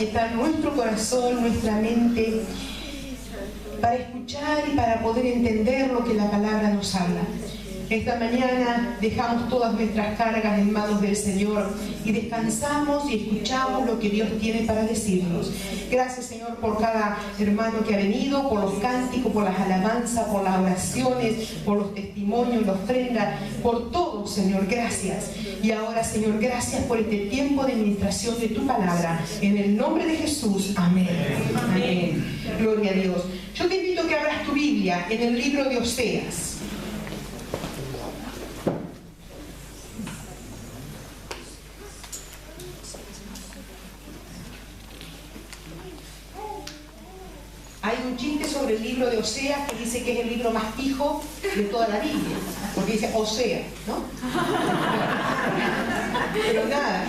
aquietar nuestro corazón, nuestra mente, para escuchar y para poder entender lo que la palabra nos habla. Esta mañana dejamos todas nuestras cargas en manos del Señor y descansamos y escuchamos lo que Dios tiene para decirnos. Gracias, Señor, por cada hermano que ha venido, por los cánticos, por las alabanzas, por las oraciones, por los testimonios, la ofrenda, por todo, Señor, gracias. Y ahora, Señor, gracias por este tiempo de administración de tu palabra. En el nombre de Jesús, amén. Amén. Gloria a Dios. Yo te invito a que abras tu Biblia en el libro de Oseas. Hay un chiste sobre el libro de Oseas que dice que es el libro más pijo de toda la Biblia, porque dice Osea, ¿no? Pero nada,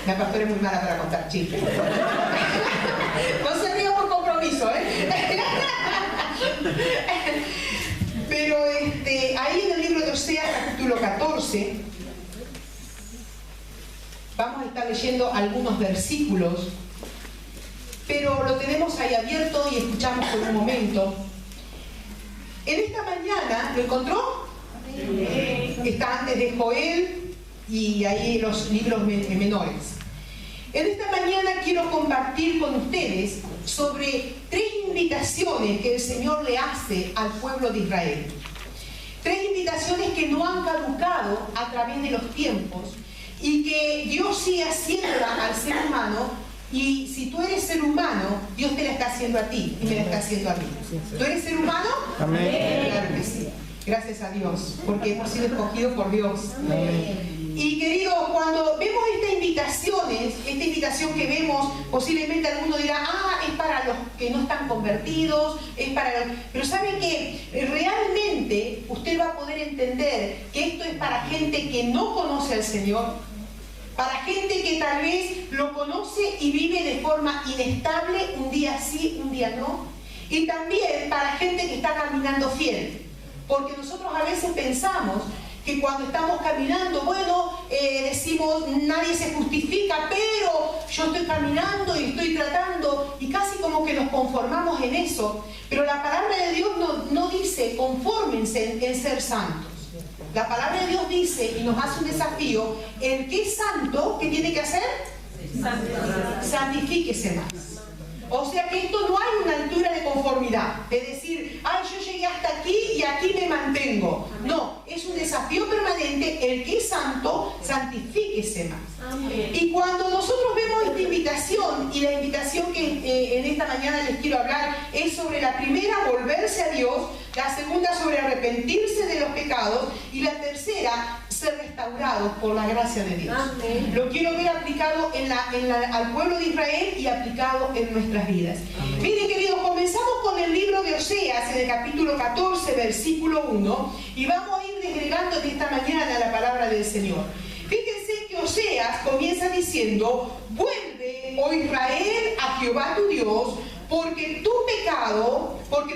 la pastora es muy mala para contar chistes. No se ríe por compromiso, ¿eh? Pero ahí en el libro de Oseas, capítulo 14, vamos a estar leyendo algunos versículos, pero lo tenemos ahí abierto y escuchamos por un momento. En esta mañana, ¿lo encontró? Está antes de Joel y ahí los libros menores. En esta mañana quiero compartir con ustedes sobre 3 invitaciones que el Señor le hace al pueblo de Israel. 3 invitaciones que no han caducado a través de los tiempos y que Dios sigue haciéndola al ser humano. Y si tú eres ser humano, Dios te la está haciendo a ti y me la está haciendo a mí. ¿Tú eres ser humano? Amén. Claro que sí. Gracias a Dios, porque hemos sido escogidos por Dios. Amén. Y queridos, cuando vemos esta invitación que vemos, posiblemente alguno dirá, es para los que no están convertidos, es para los... Pero ¿saben qué? Realmente usted va a poder entender que esto es para gente que no conoce al Señor, para gente que tal vez lo conoce y vive de forma inestable, un día sí, un día no. Y también para gente que está caminando fiel. Porque nosotros a veces pensamos que cuando estamos caminando, decimos, nadie se justifica, pero yo estoy caminando y estoy tratando, y casi como que nos conformamos en eso. Pero la palabra de Dios no dice, confórmense en ser santos. La palabra de Dios dice y nos hace un desafío: el que es santo, ¿qué tiene que hacer? Santifíquese más. O sea que esto no hay una altura de conformidad, es decir, yo llegué hasta aquí y aquí me mantengo. No, es un desafío permanente. El que es santo, santifíquese más. Amén. Y cuando nosotros vemos esta invitación, y la invitación que en esta mañana les quiero hablar es sobre la primera, volverse a Dios; la segunda, sobre arrepentirse de los pecados; y la tercera, ser restaurados por la gracia de Dios. Amén. Lo quiero ver aplicado al pueblo de Israel y aplicado en nuestras vidas. Amén. Miren, queridos, comenzamos con el libro de Oseas en el capítulo 14, versículo 1, y vamos a ir desgregando en esta mañana la palabra del Señor. Fíjense que Oseas comienza diciendo: vuelve, oh Israel, a Jehová tu Dios, porque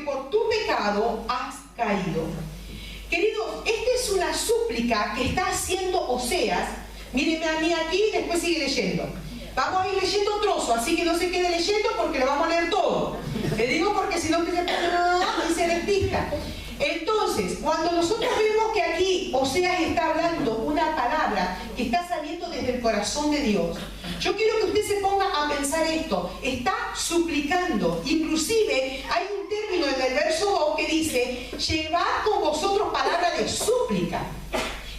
por tu pecado has caído. Queridos, esta es una súplica que está haciendo Oseas. Mírenme a mí aquí, después sigue leyendo. Vamos a ir leyendo trozo, así que no se quede leyendo porque lo vamos a leer todo. Le digo porque si no usted se pone y se despista. Entonces, cuando nosotros vemos que aquí Oseas está hablando una palabra que está saliendo desde el corazón de Dios, yo quiero que usted se ponga a pensar esto. Está suplicando. Inclusive hay un término en el verso 2 que dice: llevad con vosotros palabra de súplica.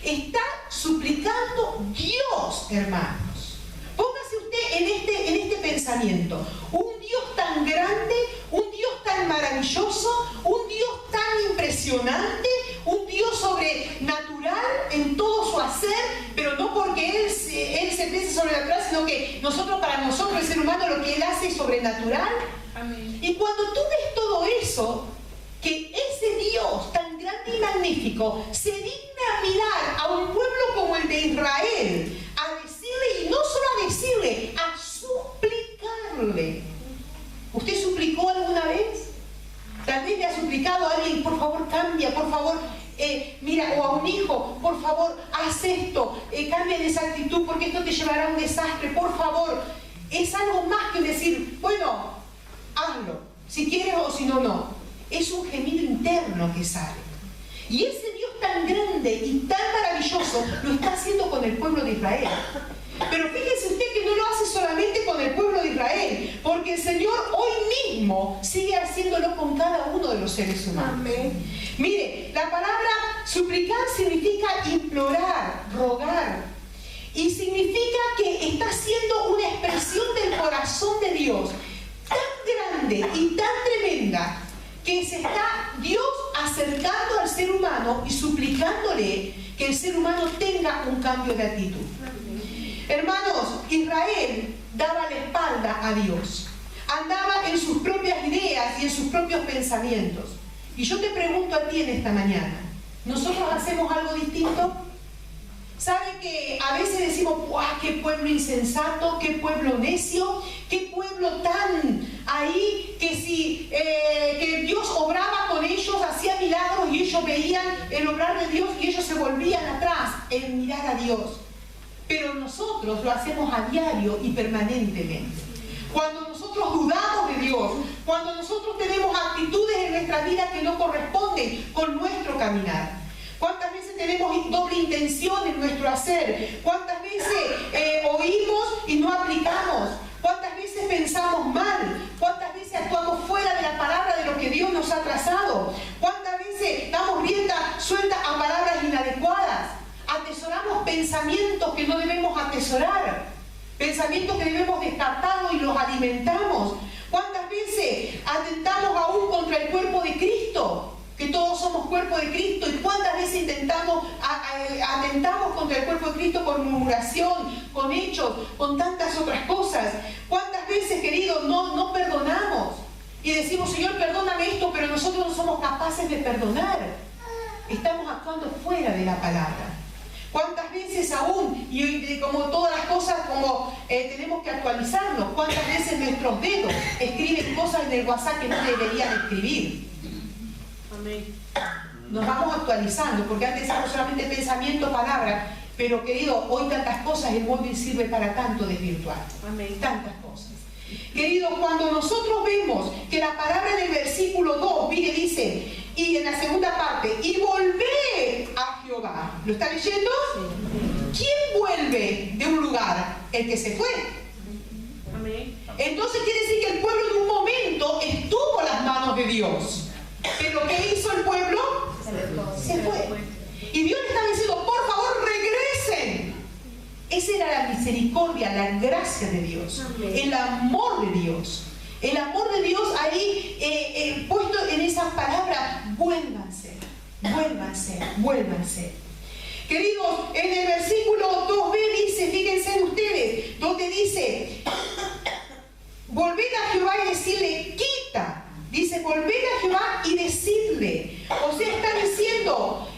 Está suplicando Dios, hermanos. Póngase usted en este pensamiento. Un Dios tan grande, un Dios tan maravilloso, un Dios tan impresionante, un Dios sobrenatural en todo su hacer, pero no porque Él se piense sobrenatural, sino que para nosotros, el ser humano, lo que Él hace es sobrenatural. Amén. Y cuando tú ves todo eso, que ese Dios tan grande y magnífico se digna mirar a un pueblo como el de Israel, a decirle, y no solo a decirle, a suplicarle. ¿Usted suplicó alguna vez? Tal vez le ha suplicado a alguien: por favor cambia, por favor, mira, o a un hijo: por favor haz esto, cambia de esa actitud porque esto te llevará a un desastre, por favor. Es algo más que decir, bueno, hazlo, si quieres o si no, no. Es un gemido interno que sale. Y ese Dios tan grande y tan maravilloso lo está haciendo con el pueblo de Israel. Pero fíjese usted que no lo hace solamente con el pueblo de Israel, porque el Señor hoy mismo sigue haciéndolo con cada uno de los seres humanos. Amén. Mire, la palabra suplicar significa implorar, rogar, y significa que está siendo una expresión del corazón de Dios tan grande y tan tremenda que se está Dios acercando al ser humano y suplicándole que el ser humano tenga un cambio de actitud. Hermanos, Israel daba la espalda a Dios, andaba en sus propias ideas y en sus propios pensamientos. Y yo te pregunto a ti en esta mañana, ¿nosotros hacemos algo distinto? ¿Sabe que a veces decimos, ¡guau, qué pueblo insensato, qué pueblo necio, qué pueblo tan ahí, que si que Dios obraba con ellos, hacía milagros y ellos veían el obrar de Dios y ellos se volvían atrás en mirar a Dios? Pero nosotros lo hacemos a diario y permanentemente. Cuando nosotros dudamos de Dios, cuando nosotros tenemos actitudes en nuestra vida que no corresponden con nuestro caminar. ¿Cuántas veces tenemos doble intención en nuestro hacer? ¿Cuántas veces oímos y no aplicamos? ¿Cuántas veces pensamos mal? ¿Cuántas veces actuamos fuera de la palabra de lo que Dios nos ha trazado? ¿Cuántas veces damos rienda suelta a palabras inadecuadas? Atesoramos pensamientos que no debemos atesorar, pensamientos que debemos descartar y los alimentamos. ¿Cuántas veces atentamos aún contra el cuerpo de Cristo? Que todos somos cuerpo de Cristo. ¿Y cuántas veces atentamos contra el cuerpo de Cristo con murmuración, con hechos, con tantas otras cosas? ¿Cuántas veces, queridos, no perdonamos? Y decimos, Señor, perdóname esto, pero nosotros no somos capaces de perdonar. Estamos actuando fuera de la palabra. ¿Cuántas veces aún, y como todas las cosas, tenemos que actualizarnos? ¿Cuántas veces nuestros dedos escriben cosas en el WhatsApp que no deberían escribir? Amén. Nos vamos actualizando, porque antes éramos solamente pensamiento, palabra, pero querido, hoy tantas cosas, el móvil sirve para tanto desvirtuar. Amén. Tantas cosas. Querido, cuando nosotros vemos que la palabra en el versículo 2, mire, dice, y en la segunda parte, y volver a Jehová. ¿Lo está leyendo? Sí. ¿Quién vuelve de un lugar? El que se fue. Amén. Entonces quiere decir que el pueblo en un momento estuvo en las manos de Dios. Pero ¿qué hizo el pueblo? Se fue. Y Dios le está diciendo, por favor, regresen. Esa era la misericordia, la gracia de Dios. Amén. El amor de Dios. El amor de Dios ahí puesto en esas palabras, vuélvanse, vuélvanse, vuélvanse. Queridos, en el versículo 2b dice, fíjense ustedes, donde dice, volved a Jehová y decirle, quita. Dice, volved a Jehová y decidle. O sea, está diciendo,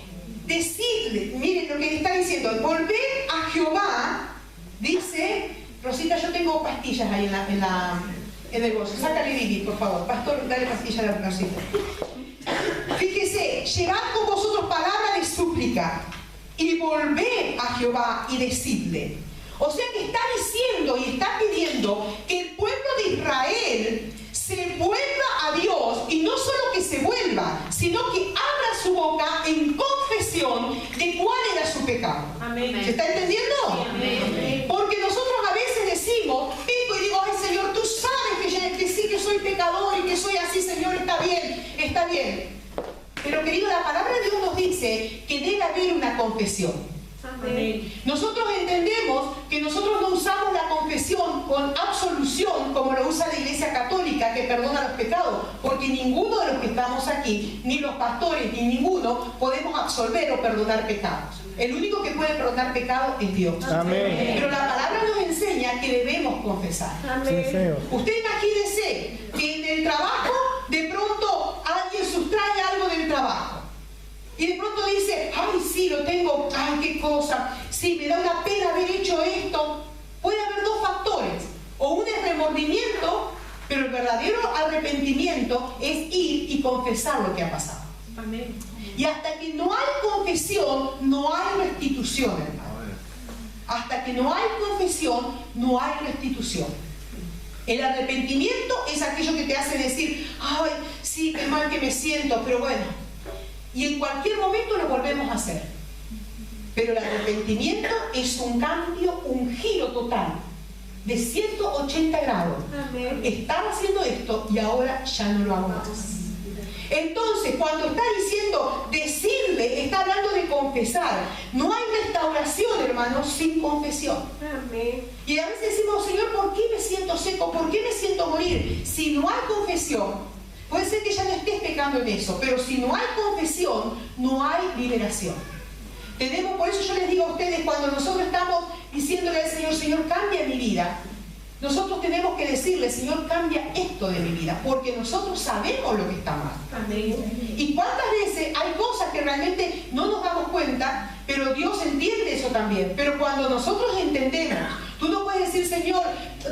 decidle. Miren lo que está diciendo, volved a Jehová. Dice, Rosita, yo tengo pastillas ahí en el bolso. Sácale, Vivi, por favor. Pastor, dale pastilla a la Rosita. Fíjese, llevad con vosotros palabra de súplica y volved a Jehová y decidle. O sea que está diciendo y está pidiendo que el pueblo de Israel se vuelva a Dios, y no solo que se vuelva, sino que abra su boca en confesión de cuál era su pecado. Amén. ¿Se está entendiendo? Sí, amén. Porque nosotros a veces decimos, pico y digo, ay Señor, tú sabes que sí que soy pecador y que soy así, Señor, está bien, está bien. Pero querido, la palabra de Dios nos dice que debe haber una confesión. Amén. Nosotros entendemos que nosotros no usamos la confesión con absolución como lo usa la Iglesia Católica, que perdona los pecados, porque ninguno de los que estamos aquí, ni los pastores, ni ninguno, podemos absolver o perdonar pecados. El único que puede perdonar pecados es Dios. Amén. Pero la palabra nos enseña que debemos confesar. Amén. Usted imagínese que en el trabajo de pronto alguien sustrae algo del trabajo. Y de pronto dice, ay, sí, lo tengo, ay, qué cosa, sí, me da una pena haber hecho esto. Puede haber dos factores, o un remordimiento, pero el verdadero arrepentimiento es ir y confesar lo que ha pasado. Amén. Y hasta que no hay confesión, no hay restitución, hermano. Hasta que no hay confesión, no hay restitución. El arrepentimiento es aquello que te hace decir, ay, sí, qué mal que me siento, pero bueno. Y en cualquier momento lo volvemos a hacer. Pero el arrepentimiento es un cambio, un giro total, de 180 grados. Amén. Estaba haciendo esto y ahora ya no lo hago más. Entonces, cuando está diciendo decirle, está hablando de confesar. No hay restauración, hermanos, sin confesión. Amén. Y a veces decimos, Señor, ¿por qué me siento seco? ¿Por qué me siento morir? Si no hay confesión, puede ser que ya no estés pecando en eso, pero si no hay confesión, no hay liberación. Por eso yo les digo a ustedes, cuando nosotros estamos diciéndole al Señor, Señor, cambia mi vida, nosotros tenemos que decirle, Señor, cambia esto de mi vida, porque nosotros sabemos lo que está mal. Amén. Y cuántas veces hay cosas que realmente no nos damos cuenta, pero Dios entiende eso también. Pero cuando nosotros entendemos, tú no puedes decir, Señor,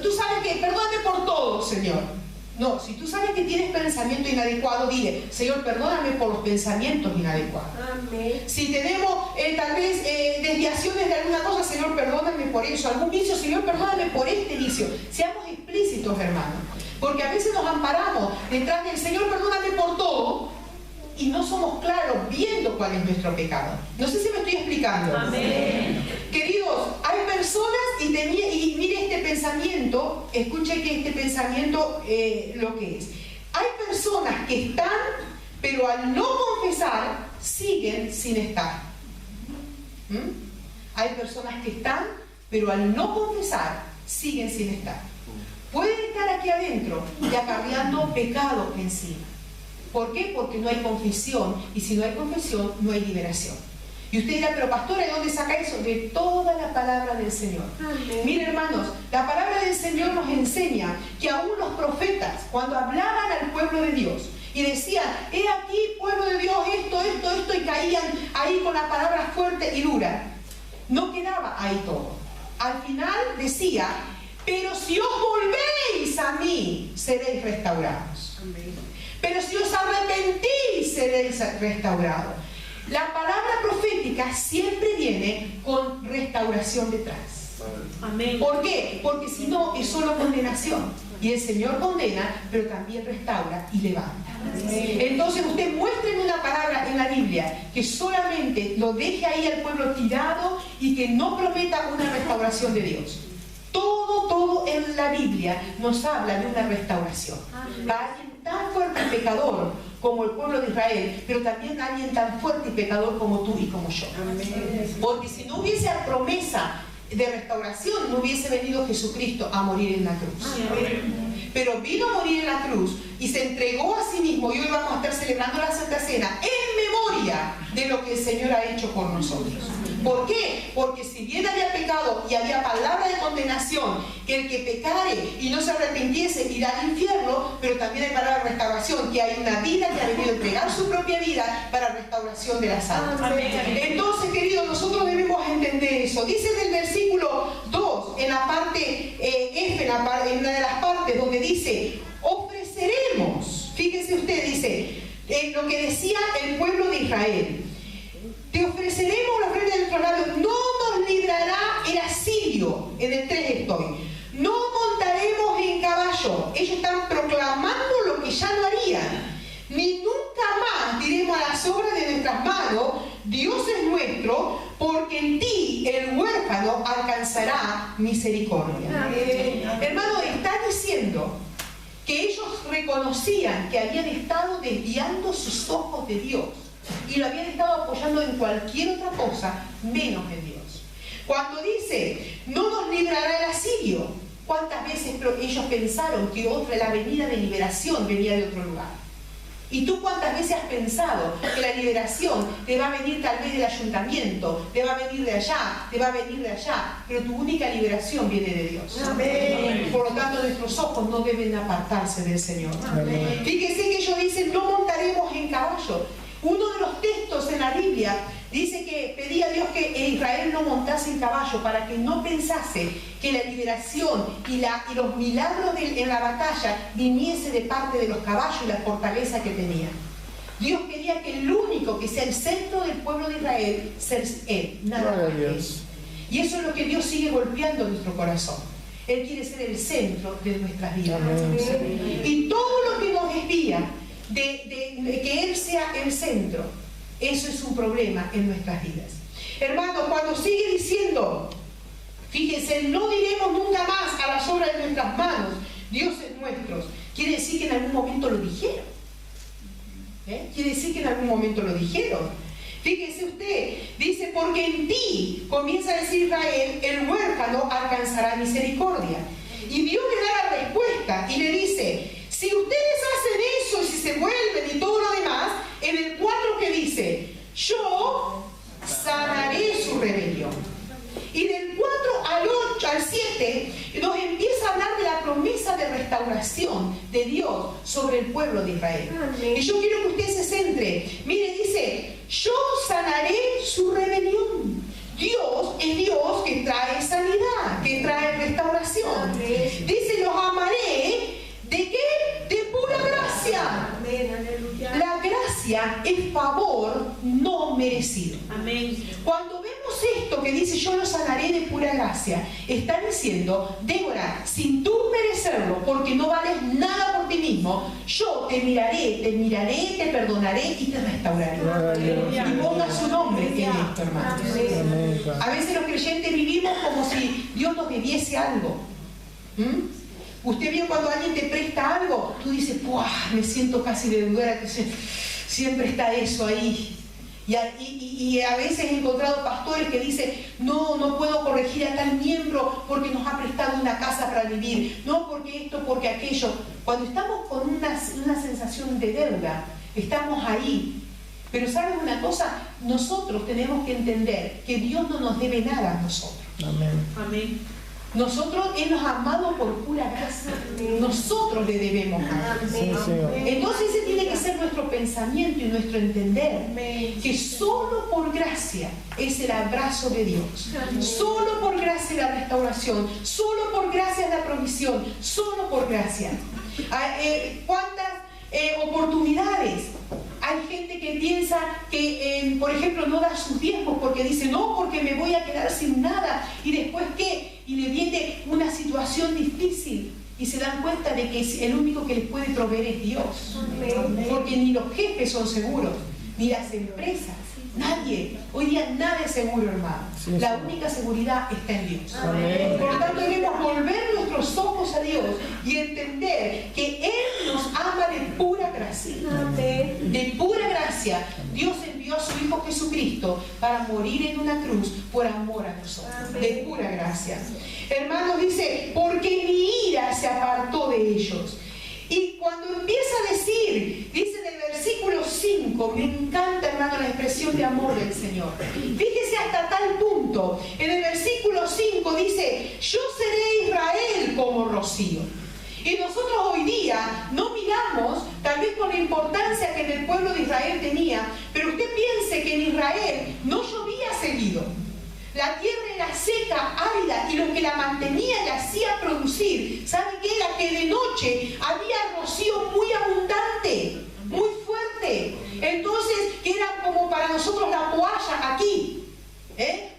tú sabes que, perdóname por todo, Señor. No, si tú sabes que tienes pensamiento inadecuado, dile, Señor, perdóname por los pensamientos inadecuados. Amén. Si tenemos tal vez desviaciones de alguna cosa, Señor, perdóname por eso. Algún vicio, Señor, perdóname por este vicio. Seamos explícitos, hermanos. Porque a veces nos amparamos detrás del Señor, perdóname por todo, y no somos claros viendo cuál es nuestro pecado. No sé si me estoy explicando. Amén. Queridos, hay personas, y mire este pensamiento, escuche que este pensamiento lo que es. Hay personas que están, pero al no confesar, siguen sin estar. Hay personas que están, pero al no confesar, siguen sin estar. Pueden estar aquí adentro y acarreando pecado encima. ¿Por qué? Porque no hay confesión, y si no hay confesión, no hay liberación. Y usted dirá, pero pastora, ¿de dónde saca eso? De toda la palabra del Señor. Amén. Miren, hermanos, la palabra del Señor nos enseña que aún los profetas, cuando hablaban al pueblo de Dios y decían, he aquí, pueblo de Dios, esto, y caían ahí con la palabra fuerte y dura, no quedaba ahí todo. Al final decía, pero si os volvéis a mí, seréis restaurados. Amén. Pero si os arrepentís, seréis restaurados. La palabra profética siempre viene con restauración detrás. Amén. ¿Por qué? Porque si no, es solo condenación. Y el Señor condena, pero también restaura y levanta. Amén. Entonces usted muestre una palabra en la Biblia que solamente lo deje ahí al pueblo tirado y que no prometa una restauración de Dios. Todo en la Biblia nos habla de una restauración. Para alguien tan fuerte y pecador como el pueblo de Israel, pero también alguien tan fuerte y pecador como tú y como yo. Amén. Porque si no hubiese promesa de restauración, no hubiese venido Jesucristo a morir en la cruz. Amén. Pero vino a morir en la cruz y se entregó a sí mismo, y hoy vamos a estar celebrando la Santa Cena en memoria de lo que el Señor ha hecho por nosotros. ¿Por qué? Porque si bien había pecado y había palabra de condenación, que el que pecare y no se arrepintiese irá al infierno, pero también hay palabra de restauración, que hay una vida que ha venido a entregar su propia vida para restauración de las almas. Amén. Entonces, queridos, nosotros debemos entender eso. Dice en el versículo 2, en la parte F, en una de las partes donde dice, ofreceremos. Fíjense usted, dice, lo que decía el pueblo de Israel. Te ofreceremos la ofrenda de nuestros labios, no nos librará el asirio. En el 3 estoy. No montaremos en caballo. Ellos están proclamando lo que ya no harían. Ni nunca más diremos a las obras de nuestras manos, Dios es nuestro, porque en ti el huérfano alcanzará misericordia. Amén. Hermano, está diciendo que ellos reconocían que habían estado desviando sus ojos de Dios y lo habían estado apoyando en cualquier otra cosa menos en Dios. Cuando dice, no nos librará el asirio, ¿cuántas veces ellos pensaron que la venida de liberación venía de otro lugar? ¿Y tú cuántas veces has pensado que la liberación te va a venir tal vez del ayuntamiento, te va a venir de allá, te va a venir de allá, pero tu única liberación viene de Dios? Amén. Por lo tanto, nuestros ojos no deben apartarse del Señor. Amén. Fíjense que ellos dicen, no montaremos en caballo. Uno de los textos en la Biblia dice que pedía a Dios que Israel no montase en caballo para que no pensase que la liberación y los milagros en la batalla viniese de parte de los caballos y la fortaleza que tenían. Dios quería que el único que sea el centro del pueblo de Israel sea Él, nada más que Él. Y eso es lo que Dios sigue golpeando en nuestro corazón. Él quiere ser el centro de nuestras vidas. Amén. Y todo lo que nos desvía de que Él sea el centro, eso es un problema en nuestras vidas. Hermanos, cuando sigue diciendo, fíjense, no diremos nunca más a las obras de nuestras manos, dioses nuestros, quiere decir que en algún momento lo dijeron. Quiere decir que en algún momento lo dijeron. Fíjese usted, dice, porque en ti, comienza a decir Israel, el huérfano alcanzará misericordia. Y Dios le da la respuesta y le dice, si ustedes hacen eso y si se vuelven y todo lo demás, en el 4 que dice, yo sanaré su rebelión. Y del 4 al 8, al 7, nos empieza a hablar de la promesa de restauración de Dios sobre el pueblo de Israel. Amén. Y yo quiero que usted se centre. Mire, dice, yo sanaré su rebelión. Dios es Dios que trae sanidad, que trae restauración. Amén. Dice, los amaré, ¿de qué? De pura gracia. Amén, aleluya. La gracia es favor no merecido. Amén. Cuando vemos esto que dice yo lo sanaré de pura gracia, está diciendo, Débora, sin tú merecerlo, porque no vales nada por ti mismo, yo te miraré, te perdonaré y te restauraré. Aleluya. Y ponga su nombre en esto, hermanos. Amén. A veces los creyentes vivimos como si Dios nos debiese algo. Usted vio cuando alguien te presta algo, tú dices, ¡puah! Me siento casi deudora, que siempre está eso ahí. Y a veces he encontrado pastores que dicen, no puedo corregir a tal miembro porque nos ha prestado una casa para vivir, no porque esto, porque aquello. Cuando estamos con una sensación de deuda, estamos ahí. Pero ¿sabes una cosa? Nosotros tenemos que entender que Dios no nos debe nada a nosotros. Amén. Amén. Nosotros, Él nos ha amado por pura gracia. Nosotros le debemos nada. Sí, Señor. Entonces ese tiene que ser nuestro pensamiento y nuestro entender, que solo por gracia es el abrazo de Dios, solo por gracia la restauración, solo por gracia la provisión, solo por gracia. ¿Cuántas oportunidades? Hay gente que piensa que, por ejemplo, no da sus diezmos porque dice, no, porque me voy a quedar sin nada. ¿Y después qué? Y le viene una situación difícil y se dan cuenta de que el único que les puede proveer es Dios. Porque ni los jefes son seguros, ni las empresas. Nadie. Hoy día nada es seguro, hermano. La única seguridad está en Dios. Amén. Por lo tanto, debemos volver nuestros ojos a Dios y entender que Él nos ama de pura gracia. De pura gracia. Dios envió a su Hijo Jesucristo para morir en una cruz por amor a nosotros. De pura gracia. Hermanos, dice, porque mi ira se apartó de ellos. Y cuando empieza a decir, dice en el versículo 5, me encanta, hermano, la expresión de amor del Señor. Fíjese hasta tal punto, en el versículo 5 dice, yo seré Israel como rocío. Y nosotros hoy día no miramos, tal vez con la importancia que en el pueblo de Israel tenía, pero usted piense que en Israel no llovía seguido. La tierra era seca, árida, y lo que la mantenía y hacía producir, ¿sabe qué era? Que de noche había rocío muy abundante, muy fuerte. Entonces, que era como para nosotros la toalla aquí,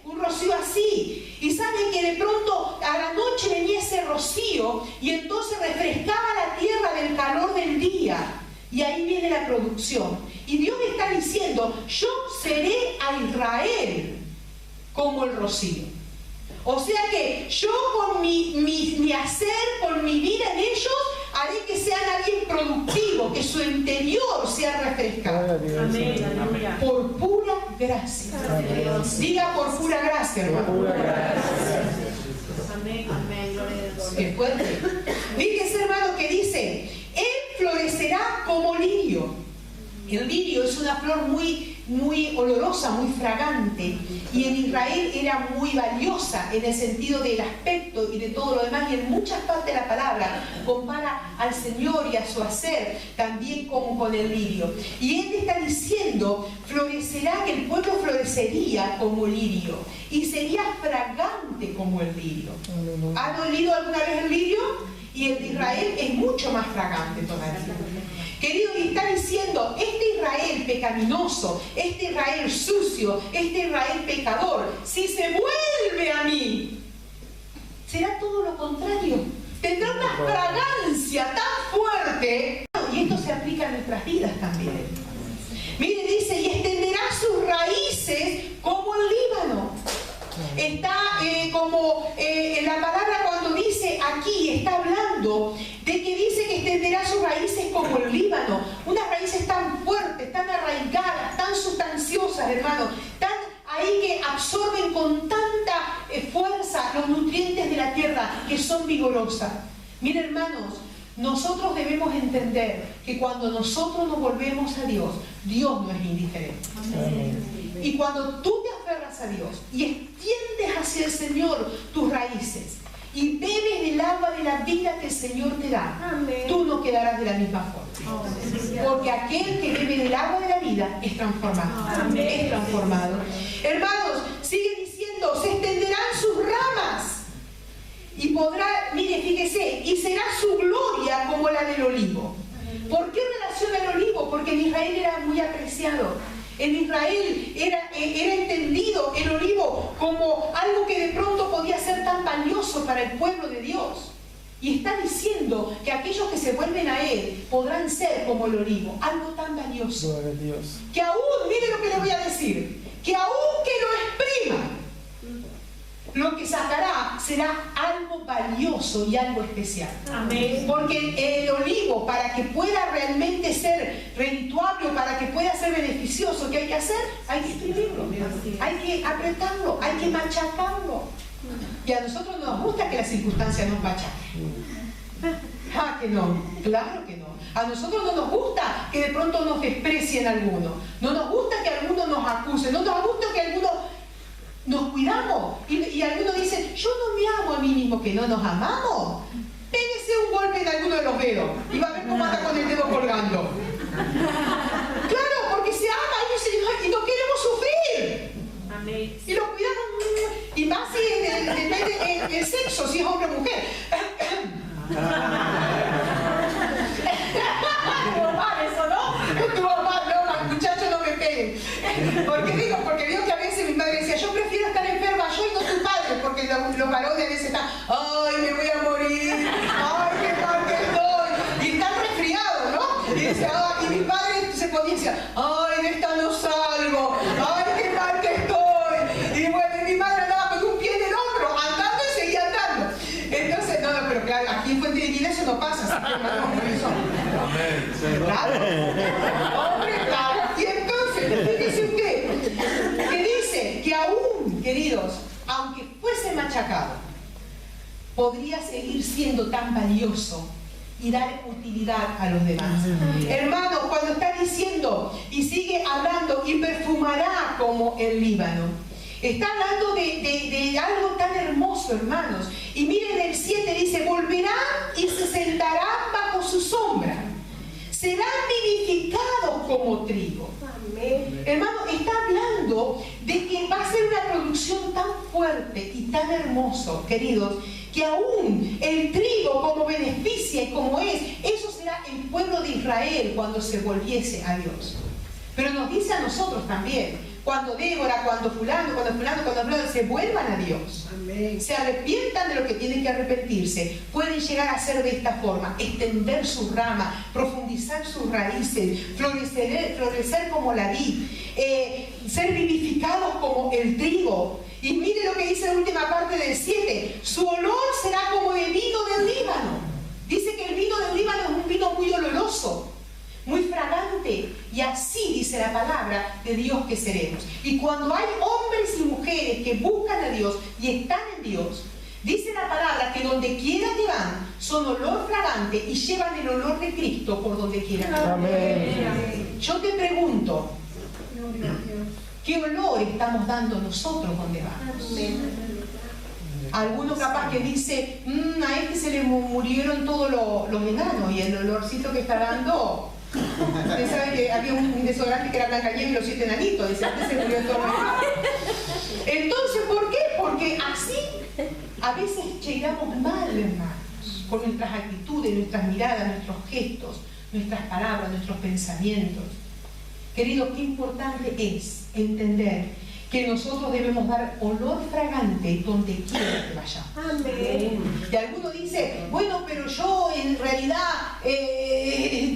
un rocío así. Y saben que de pronto a la noche venía ese rocío y entonces refrescaba la tierra del calor del día. Y ahí viene la producción. Y Dios está diciendo, yo seré a Israel como el rocío. O sea que yo con mi hacer, con mi vida en ellos, haré que sean alguien productivo, que su interior sea refrescado. Amén, aleluya. Por pura gracia. Diga por pura gracia, hermano. Pura gracia. Amén, amén, gloria a Dios. Qué fuerte. Fíjese, hermano, que dice, Él florecerá como lirio. El lirio es una flor muy olorosa, muy fragante, y en Israel era muy valiosa en el sentido del aspecto y de todo lo demás, y en muchas partes de la palabra compara al Señor y a su hacer también como con el lirio. Y Él está diciendo, florecerá, que el pueblo florecería como lirio y sería fragante como el lirio. ¿Han olido alguna vez el lirio? Y el de Israel es mucho más fragante todavía. Querido, y está diciendo, este Israel pecaminoso, este Israel sucio, este Israel pecador, si se vuelve a mí, será todo lo contrario. Tendrá una fragancia tan fuerte. Y esto se aplica a nuestras vidas también. Mire, dice, y extenderá sus raíces como el Líbano. Está como la palabra cuando dice aquí, está hablando de que dice que extenderá sus raíces como el Líbano. Unas raíces tan fuertes, tan arraigadas, tan sustanciosas, hermano, tan ahí que absorben con tanta fuerza los nutrientes de la tierra, que son vigorosas. Miren, hermanos, nosotros debemos entender que cuando nosotros nos volvemos a Dios, Dios no es indiferente. Amén. Y cuando tú te aferras a Dios y extiendes hacia el Señor tus raíces y bebes del agua de la vida que el Señor te da, amén, tú no quedarás de la misma forma. Amén. Porque aquel que bebe del agua de la vida es transformado. Amén. Es transformado. Hermanos, sigue diciendo, se extenderán sus ramas. Y podrá, mire, fíjese, y será su gloria como la del olivo. ¿Por qué relaciona el olivo? Porque en Israel era muy apreciado. En Israel era entendido el olivo como algo que de pronto podía ser tan valioso para el pueblo de Dios. Y está diciendo que aquellos que se vuelven a Él podrán ser como el olivo, algo tan valioso. Gloria a Dios. Que aún, mire lo que le voy a decir, que aún que lo exprima, lo que sacará será algo valioso y algo especial. Amén. Porque el olivo, para que pueda realmente ser redituable, para que pueda ser beneficioso, ¿qué hay que hacer? Hay que exprimirlo, hay que apretarlo, hay que machacarlo. Y a nosotros no nos gusta que las circunstancias nos machaquen. Ah, que no, claro que no. A nosotros no nos gusta que de pronto nos desprecien algunos. No nos gusta que algunos nos acusen. No nos gusta que algunos nos cuidamos. Y algunos dicen, yo no me amo a mí mismo, que no nos amamos. Pégese un golpe en alguno de los dedos y va a ver cómo anda con el dedo colgando. Claro, porque se ama y no queremos sufrir. Amén. Y lo cuidamos. Y más si depende el sexo, si es hombre o mujer. Estuvo mal eso, ¿no? Estuvo mal, no, muchachos, no me peguen. Porque digo que a veces mi madre decía, yo prefiero estar enferma yo y no tu padre, porque los varones a veces están, ay, me voy a morir, ay, qué mal que estoy. Y están resfriados, ¿no? Y dice, ay, y mi padre se ponía y decía, ay, de esta no salgo, ay, qué mal que estoy. Y bueno, y mi madre andaba con un pie en el hombro, andando y seguía andando. Entonces, no, pero claro, aquí en Fuente Divina eso no pasa, así que no, eso. Claro. Hombre, claro. Y entonces, fíjese usted, que dice que aún, queridos, aunque fuese machacado, podría seguir siendo tan valioso y dar utilidad a los demás. Hermanos, cuando está diciendo y sigue hablando y perfumará como el Líbano, está hablando de algo tan hermoso, hermanos. Y miren el 7, dice, volverán y se sentarán bajo su sombra. Serán vivificados como trigo. Amén. Hermano, está hablando de que va a ser una producción tan fuerte y tan hermoso, queridos, que aún el trigo como beneficia y como es, eso será el pueblo de Israel cuando se volviese a Dios. Pero nos dice a nosotros también, cuando Débora, cuando fulano se vuelvan a Dios, amén, se arrepientan de lo que tienen que arrepentirse, pueden llegar a ser de esta forma, extender sus ramas, profundizar sus raíces, florecer como la vid, ser vivificados como el trigo. Y mire lo que dice la última parte del 7, su olor será como de vino del Líbano. Dice que el vino del Líbano es un vino muy oloroso, muy fragante, y así dice la palabra de Dios que seremos. Y cuando hay hombres y mujeres que buscan a Dios y están en Dios, dice la palabra que donde quiera que van son olor fragante y llevan el olor de Cristo por donde quiera que van. Amén. Yo te pregunto, ¿qué olor estamos dando nosotros donde vamos? Amén. Algunos capaz que dice, a este se le murieron todos los enanos y el olorcito que está dando. Ustedes saben que había un desodorante que era Blancanieves y los 7 enanitos, dice, este se murió todo. Entonces, ¿por qué? Porque así a veces llegamos mal, hermanos, con nuestras actitudes, nuestras miradas, nuestros gestos, nuestras palabras, nuestros pensamientos. Queridos, qué importante es entender que nosotros debemos dar olor fragante donde quiera que vayamos. Amén. Y alguno dice, bueno, pero yo en realidad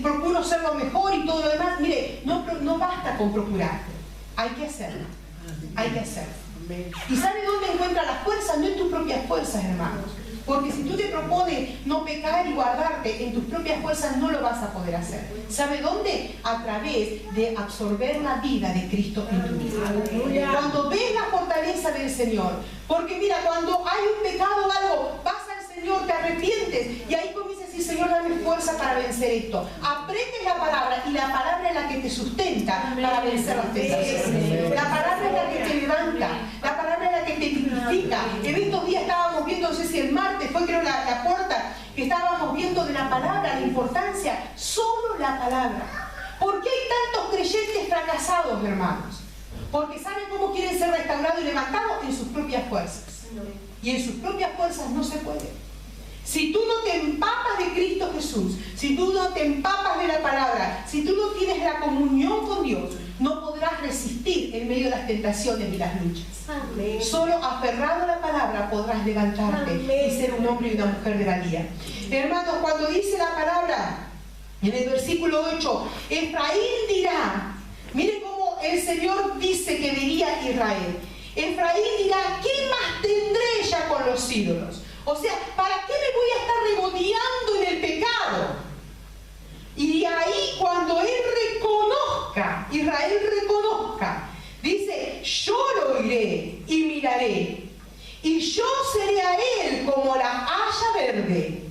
procuro ser lo mejor y todo lo demás. Mire, no basta con procurar, hay que hacerlo, hay que hacerlo. ¿Y sabe dónde encuentra las fuerzas? No en tus propias fuerzas, hermanos. Porque si tú te propones no pecar y guardarte en tus propias fuerzas, no lo vas a poder hacer. ¿Sabe dónde? A través de absorber la vida de Cristo en tu vida. Cuando ves la fortaleza del Señor. Porque mira, cuando hay un pecado o algo, vas al Señor, te arrepientes y ahí comienzas a decir, Señor, dame fuerza para vencer esto. Aprendes la palabra y la palabra es la que te sustenta para vencer las tentaciones. La palabra es la que te levanta. La palabra es la que te vivifica. En estos días estábamos viendo, no sé si el martes fue creo la cuarta, que estábamos viendo de la palabra, la importancia, solo la palabra. ¿Por qué hay tantos creyentes fracasados, hermanos? Porque ¿saben cómo quieren ser restaurados y levantados? En sus propias fuerzas. Y en sus propias fuerzas no se puede. Si tú no te empapas de Cristo Jesús, si tú no te empapas de la palabra, si tú no tienes la comunión con Dios, no podrás resistir en medio de las tentaciones y las luchas. Amén. Solo aferrado a la palabra podrás levantarte. Amén. Y ser un hombre y una mujer de valía. Hermanos, cuando dice la palabra en el versículo 8, Efraín dirá, miren cómo el Señor dice que diría Israel. Efraín dirá, ¿qué más tendré ya con los ídolos? O sea, ¿para qué me voy a estar regodeando en el pecado? Y ahí cuando él reconozca, Israel reconozca, dice, yo lo oiré y miraré, y yo seré a él como la haya verde,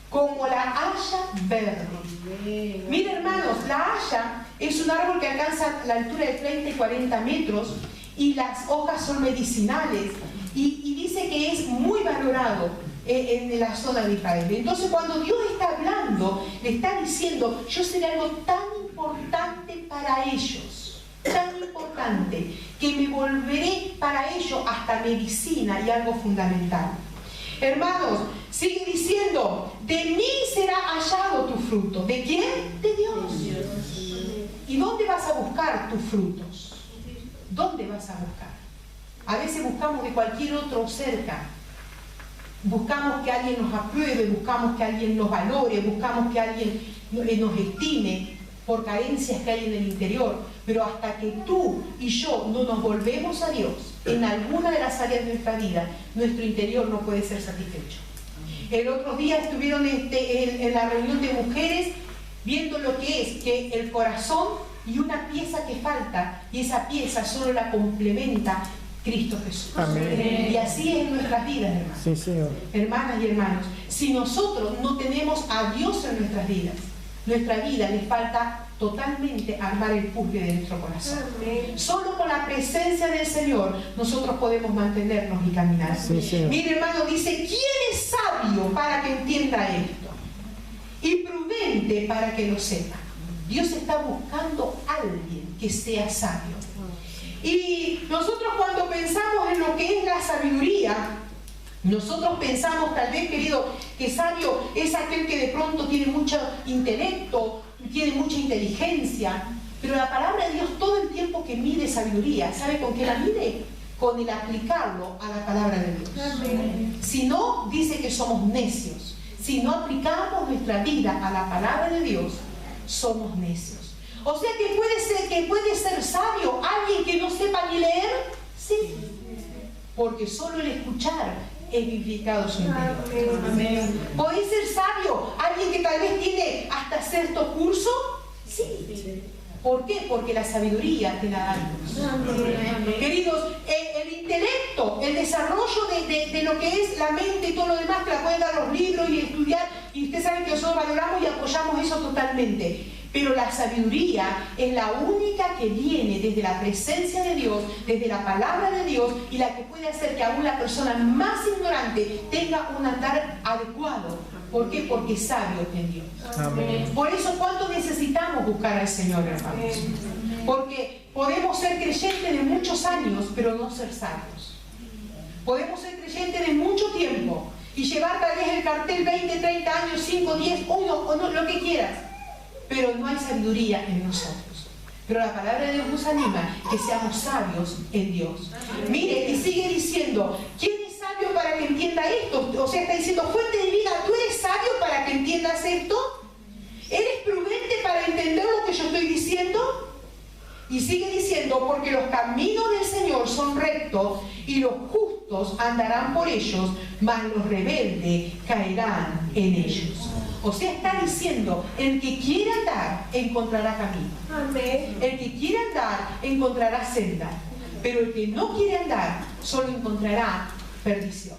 como la haya verde. Mira, hermanos, la haya es un árbol que alcanza la altura de 30 y 40 metros y las hojas son medicinales y dice que es muy valorado en la zona de Israel. Entonces cuando Dios está hablando, le está diciendo, yo seré algo tan importante para ellos, tan importante, que me volveré para ellos hasta medicina y algo fundamental. Hermanos, sigue diciendo, de mí será hallado tu fruto. ¿De quién? De Dios. ¿Y dónde vas a buscar tus frutos? ¿Dónde vas a buscar? A veces buscamos de cualquier otro cerca. Buscamos que alguien nos apruebe, buscamos que alguien nos valore, buscamos que alguien nos estime por carencias que hay en el interior. Pero hasta que tú y yo no nos volvemos a Dios en alguna de las áreas de nuestra vida, nuestro interior no puede ser satisfecho. El otro día estuvieron en la reunión de mujeres viendo lo que es que el corazón y una pieza que falta, y esa pieza solo la complementa Cristo Jesús. Amén. Y así es en nuestras vidas, hermanos. Sí, Señor. Hermanas y hermanos, si nosotros no tenemos a Dios en nuestras vidas, nuestra vida le falta totalmente armar el puzzle de nuestro corazón. Amén. Solo con la presencia del Señor nosotros podemos mantenernos y caminar. Sí, mire, hermano, dice, ¿quién es sabio para que entienda esto? Y prudente para que lo sepa. Dios está buscando a alguien que sea sabio. Y nosotros cuando pensamos en lo que es la sabiduría, nosotros pensamos tal vez, querido, que sabio es aquel que de pronto tiene mucho intelecto, tiene mucha inteligencia, pero la palabra de Dios todo el tiempo que mide sabiduría, ¿sabe con qué la mide? Con el aplicarlo a la palabra de Dios. Amén. Si no, dice que somos necios. Si no aplicamos nuestra vida a la palabra de Dios, somos necios. O sea que puede ser sabio alguien que no sepa ni leer, sí, porque solo el escuchar es vivificado su interior. Amén. ¿Puede ser sabio alguien que tal vez tiene hasta cierto curso? Sí. ¿Por qué? Porque la sabiduría te la da Dios. Amén. Queridos, el intelecto, el desarrollo de lo que es la mente y todo lo demás, que la pueden dar los libros y estudiar, y ustedes saben que nosotros valoramos y apoyamos eso totalmente. Pero la sabiduría es la única que viene desde la presencia de Dios, desde la palabra de Dios, y la que puede hacer que aún la persona más ignorante tenga un andar adecuado. ¿Por qué? Porque es sabio en Dios. Amén. Por eso, ¿cuánto necesitamos buscar al Señor, hermanos? Porque podemos ser creyentes de muchos años, pero no ser sabios. Podemos ser creyentes de mucho tiempo y llevar tal vez el cartel 20, 30 años, 5, 10, 1 o no, lo que quieras. Pero no hay sabiduría en nosotros. Pero la palabra de Dios nos anima que seamos sabios en Dios. Mire, y sigue diciendo, ¿quién es sabio para que entienda esto? O sea, está diciendo, fuente de vida, ¿tú eres sabio para que entiendas esto? ¿Eres prudente para entender lo que yo estoy diciendo? Y sigue diciendo, porque los caminos del Señor son rectos y los justos andarán por ellos, mas los rebeldes caerán en ellos. O sea, está diciendo, el que quiere andar encontrará camino. Amén. El que quiere andar encontrará senda. Pero el que no quiere andar solo encontrará perdición.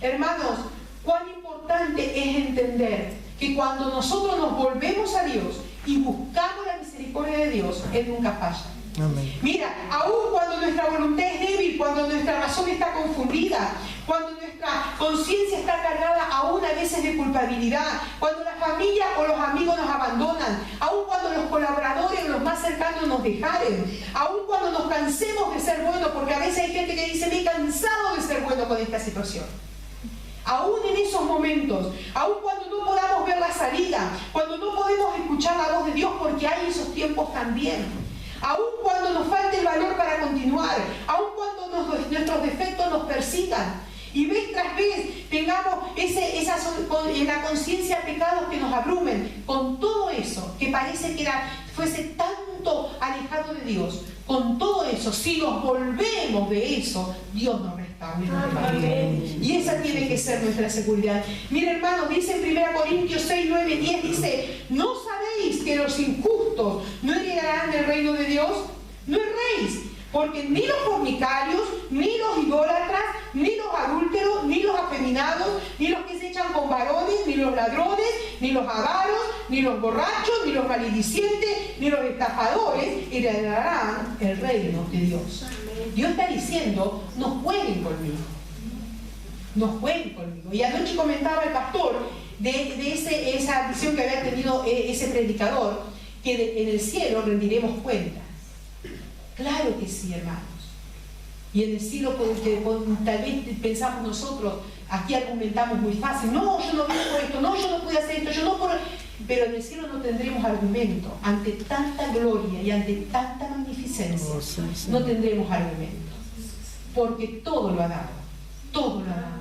Hermanos, cuán importante es entender que cuando nosotros nos volvemos a Dios y buscamos la misericordia de Dios, Él nunca falla. Amén. Mira, aun cuando nuestra voluntad es débil, cuando nuestra razón está confundida, cuando nuestra conciencia está cargada aún a veces de culpabilidad, cuando la familia o los amigos nos abandonan, aun cuando los colaboradores o los más cercanos nos dejaren, aun cuando nos cansemos de ser buenos, porque a veces hay gente que dice, me he cansado de ser bueno con esta situación. Aún en esos momentos, aún cuando no podamos ver la salida, cuando no podemos escuchar la voz de Dios, porque hay esos tiempos también, aún cuando nos falte el valor para continuar, aún cuando nuestros defectos nos persigan, y vez tras vez tengamos en la conciencia pecados que nos abrumen, con todo eso, que parece que fuese tanto alejado de Dios, con todo eso, si nos volvemos de eso, Dios nos restaura. Y esa tiene que ser nuestra seguridad. Mira, hermanos, dice en 1 Corintios 6, 9, 10, dice, ¿no sabéis que los injustos no heredarán el reino de Dios? No erréis, porque ni los fornicarios, ni los idólatras, ni los adúlteros, ni los afeminados, ni los que se echan con varones, ni los ladrones, ni los avaros, ni los borrachos, ni los maledicientes, ni los estafadores heredarán el reino de Dios. Dios está diciendo, no jueguen conmigo. No jueguen conmigo. Y anoche comentaba el pastor de esa visión que había tenido ese predicador, que en el cielo rendiremos cuentas. Claro que sí, hermanos. Y en el cielo, tal vez pensamos nosotros, aquí argumentamos muy fácil, no, yo no vine por esto, no, yo no pude hacer esto, yo no por... Pero en el cielo no tendremos argumento. Ante tanta gloria y ante tanta magnificencia, no tendremos argumento. Porque todo lo ha dado. Todo lo ha dado.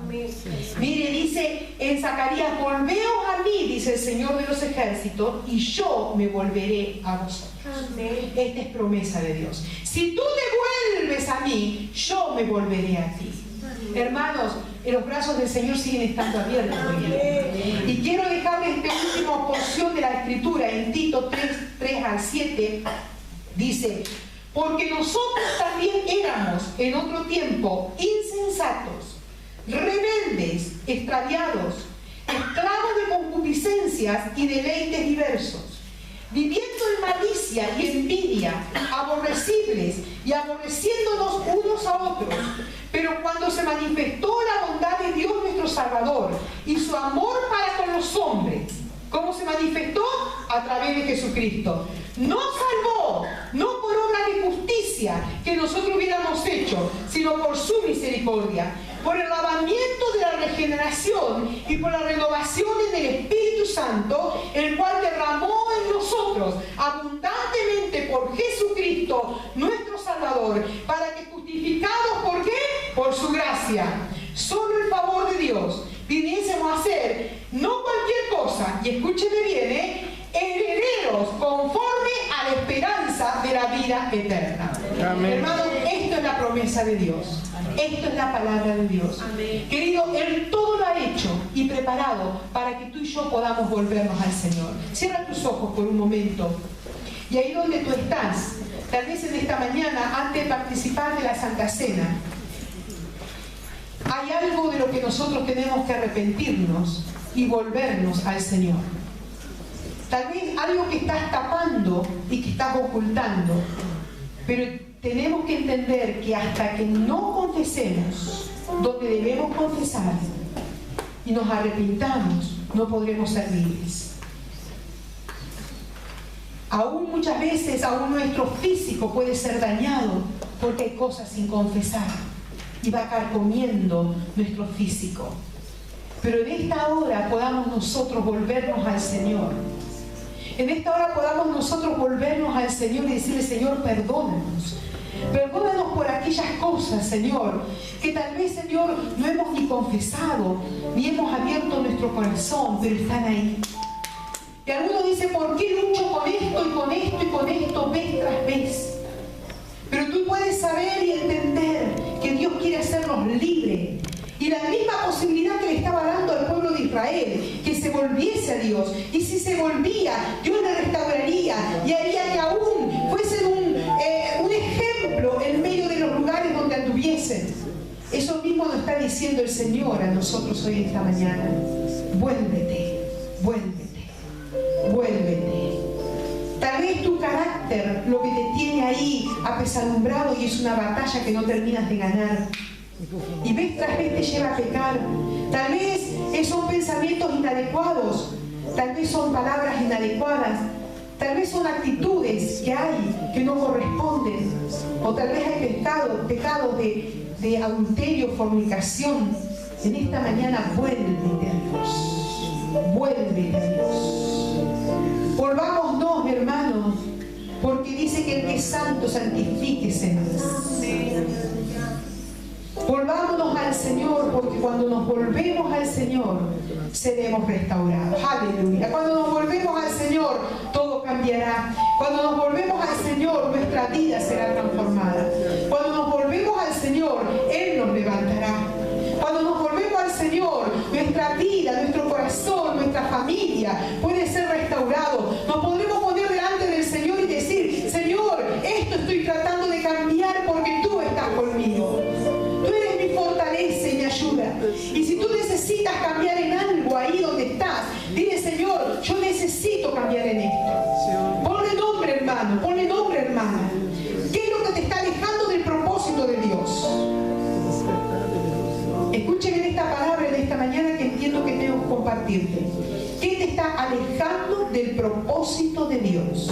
Mire, dice en Zacarías, volveos a mí, dice el Señor de los ejércitos, y yo me volveré a vosotros. Esta es promesa de Dios. Si tú te vuelves a mí, yo me volveré a ti. Hermanos, los brazos del Señor siguen estando abiertos. Y quiero dejarles esta última porción de la Escritura en Tito 3 al 7. Dice, porque nosotros también éramos en otro tiempo insensatos, rebeldes, extraviados, esclavos de concupiscencias y deleites diversos, viviendo en malicia y envidia, aborrecibles y aborreciéndonos unos a otros. Pero cuando se manifestó la bondad de Dios nuestro Salvador y su amor para con los hombres, ¿cómo se manifestó? A través de Jesucristo. Nos salvó, no por obra de justicia que nosotros hubiéramos hecho, sino por su misericordia, por el lavamiento de la regeneración y por la renovación en el Espíritu Santo, el cual derramó en nosotros abundantemente por Jesucristo, nuestro Salvador, para que justificados, ¿por qué? Por su gracia, solo el favor de Dios, viniésemos a ser, no cualquier cosa, y escúcheme bien, herederos conforme a la esperanza de la vida eterna. Amén. Hermanos, esto es la promesa de Dios. Esto es la palabra de Dios. Amén. Querido, Él todo lo ha hecho y preparado para que tú y yo podamos volvernos al Señor. Cierra tus ojos por un momento. Y ahí donde tú estás, tal vez en esta mañana, antes de participar de la Santa Cena, hay algo de lo que nosotros tenemos que arrepentirnos y volvernos al Señor. Tal vez algo que estás tapando y que estás ocultando, pero tenemos que entender que hasta que no confesemos donde debemos confesar y nos arrepintamos, no podremos ser libres. Aún muchas veces, aún nuestro físico puede ser dañado porque hay cosas sin confesar y va carcomiendo nuestro físico. Pero en esta hora podamos nosotros volvernos al Señor. en esta hora podamos nosotros volvernos al Señor y decirle, Señor, perdónanos. Perdónanos por aquellas cosas, Señor, que tal vez, Señor, no hemos ni confesado, ni hemos abierto nuestro corazón, pero están ahí. Y algunos dicen, ¿por qué lucho con esto y con esto y con esto vez tras vez? Pero tú puedes saber y entender que Dios quiere hacernos libres. Y la misma posibilidad que le estaba dando al pueblo de Israel, que se volviese a Dios. Y si se volvía, Dios le restauraría y haría que aún fuesen un ejemplo en medio de los lugares donde anduviesen. Eso mismo nos está diciendo el Señor a nosotros hoy esta mañana. Vuélvete, vuélvete, vuélvete. Tal vez tu carácter, lo que te tiene ahí apesadumbrado y es una batalla que no terminas de ganar. Y vez tras vez te lleva a pecar. Tal vez son pensamientos inadecuados, tal vez son palabras inadecuadas, tal vez son actitudes que hay que no corresponden, o tal vez hay pecados de adulterio, fornicación. En esta mañana vuélvete a Dios, vuélvete a Dios. Volvámonos, hermanos, porque dice que el que es santo santifíquese más. Volvámonos al Señor, porque cuando nos volvemos al Señor, seremos restaurados. Aleluya. Cuando nos volvemos al Señor, todo cambiará. Cuando nos volvemos al Señor, nuestra vida será transformada. Cuando nos volvemos al Señor, Él nos levantará. Cuando nos volvemos al Señor, nuestra vida, nuestro corazón, nuestra familia puede ser restaurado. Nos podremos poner delante del Señor y decir, Señor, esto estoy tratando de cambiar porque tú estás conmigo. Tú eres mi fortaleza y mi ayuda. Y si tú necesitas cambiar en algo ahí donde estás, dile, Señor, yo necesito cambiar en esto. Ponle nombre, hermano, ponle nombre, hermana. ¿Qué es lo que te está alejando del propósito de Dios? Escuchen en esta palabra en esta mañana que entiendo que tengo que compartirte. ¿Qué te está alejando del propósito de Dios?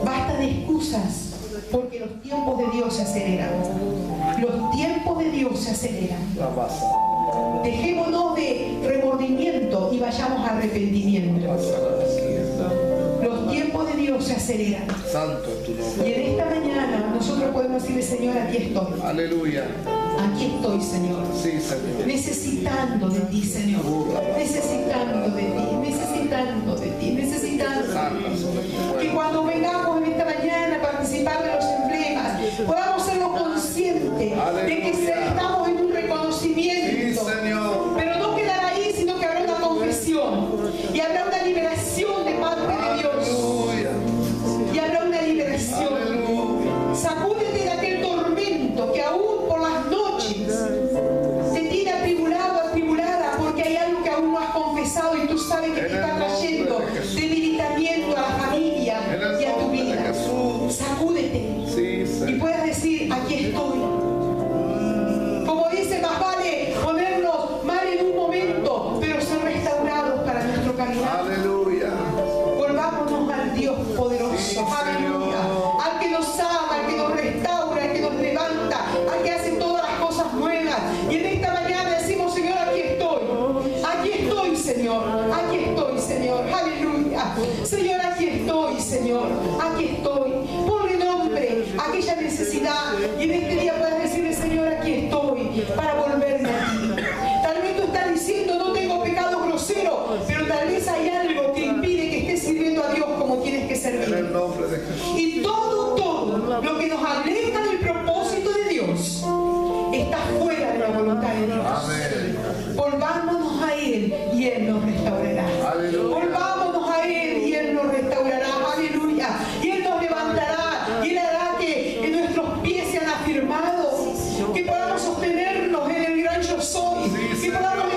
Basta de excusas, porque los tiempos de Dios se aceleran. Los tiempos de Dios se aceleran. Dejémonos de remordimiento y vayamos a arrepentimiento. Los tiempos de Dios se aceleran. Santo es tu nombre. Y en esta mañana nosotros podemos decirle, Señor, aquí estoy. Aleluya. Aquí estoy, Señor. Sí, Señor. Necesitando de ti, Señor. Necesitando de ti, necesitando de ti, necesitando de ti. Que cuando vengamos en esta mañana a participar de los emblemas, podamos serlo conscientes de que estamos en un reconocimiento. Sí, Señor. Pero no quedará ahí, sino que habrá una confesión. Y habrá una liberación de parte de Dios. Aleluya. Y habrá una liberación. Aleluya. Sacúdete de aquel tormento que aún por las noches te tiene atribulado, atribulada, porque hay algo que aún no has confesado y tú sabes que te está trayendo debilitamiento a la familia y a tu vida. Sacúdete y puedas decir, aquí estoy. Como dice, más vale ponernos mal en un momento, pero ser restaurados para nuestro caminar. Aleluya. Volvámonos al Dios poderoso. Sí, aleluya. Al que nos ama, al que nos restaura, al que nos levanta, al que hace todas las cosas nuevas. Y en esta mañana decimos, Señor, aquí estoy. Aquí estoy, Señor. Aquí estoy, Señor. Aleluya. Señor, aquí estoy, Señor. Aquí estoy. Ponle nombre a aquella necesidad. Y en este día puedes decirle, Señor, aquí estoy para volverme a ti. Tal vez tú estás diciendo, no tengo pecado grosero, pero tal vez hay algo que impide que estés sirviendo a Dios como tienes que En servir. el nombre de Jesús. Y todo lo que nos aleja del propósito de Dios está fuera de la voluntad de Dios. Amén. Volvámonos a Él y Él nos restaurará. Aleluya. Volvámonos a Él y Él nos restaurará. Aleluya. Y Él nos levantará y Él hará que nuestros pies sean afirmados, que podamos sostenernos en el gran yo soy, que podamos